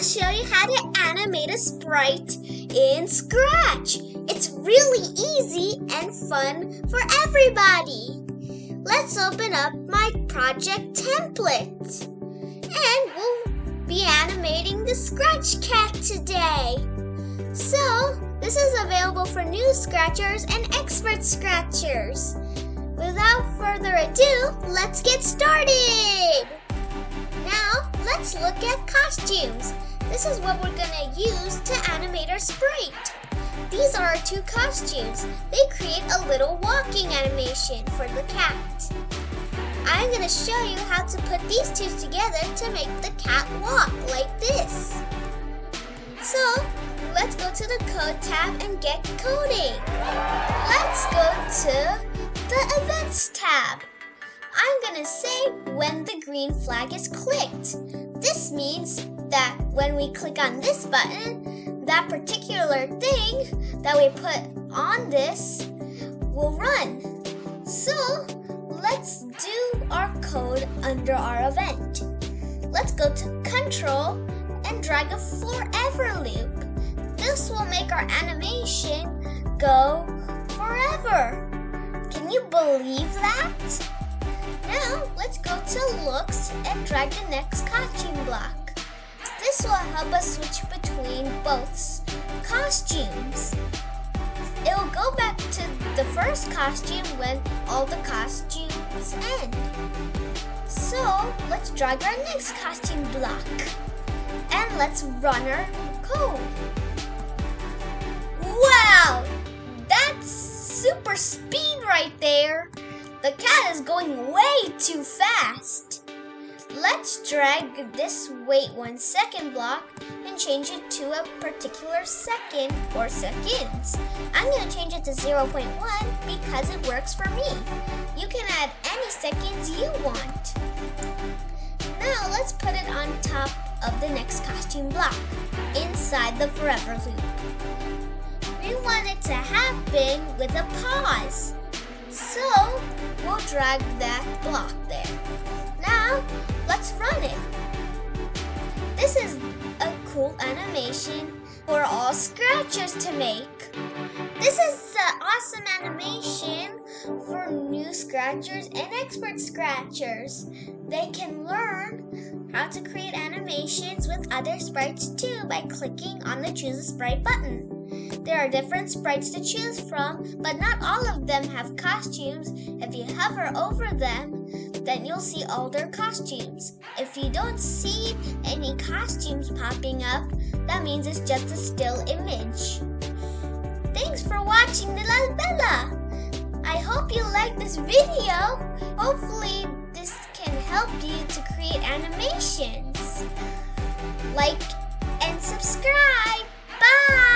show you how to animate a sprite in Scratch. It's really easy and fun for everybody. Let's open up my project template. And we'll be animating the Scratch cat today. So, this is available for new Scratchers and expert Scratchers. Without further ado, let's get started! Now, let's look at costumes. This is what we're gonna use to animate our sprite. These are our two costumes. They create a little walking animation for the cat. I'm gonna show you how to put these two together to make the cat walk like this. So, let's go to the Code tab and get coding. Let's go to the Events tab. I'm gonna say when the green flag is clicked. This means that when we click on this button, that particular thing that we put on this will run. So let's do our code under our event. Let's go to Control and drag a forever loop. This will make our animation go forever. Can you believe that? Now, let's go to Looks and drag the next costume block. This will help us switch between both costumes. It will go back to the first costume when all the costumes end. So, let's drag our next costume block. And let's run our code. Wow! That's super speed right there. The cat is going way too fast. Let's drag this wait 1 second block and change it to a particular second or seconds. I'm going to change it to 0.1 because it works for me. You can add any seconds you want. Now let's put it on top of the next costume block, inside the forever loop. We want it to happen with a pause. So, we'll drag that block there. Now, let's run it. This is a cool animation for all Scratchers to make. This is an awesome animation for new Scratchers and expert Scratchers. They can learn how to create animations with other sprites too by clicking on the Choose a Sprite button. There are different sprites to choose from, but not all of them have costumes. If you hover over them, then you'll see all their costumes. If you don't see any costumes popping up, that means it's just a still image. Thanks for watching Nilal Bella. I hope you liked this video. Hopefully this can help you to create animations. Like and subscribe. Bye!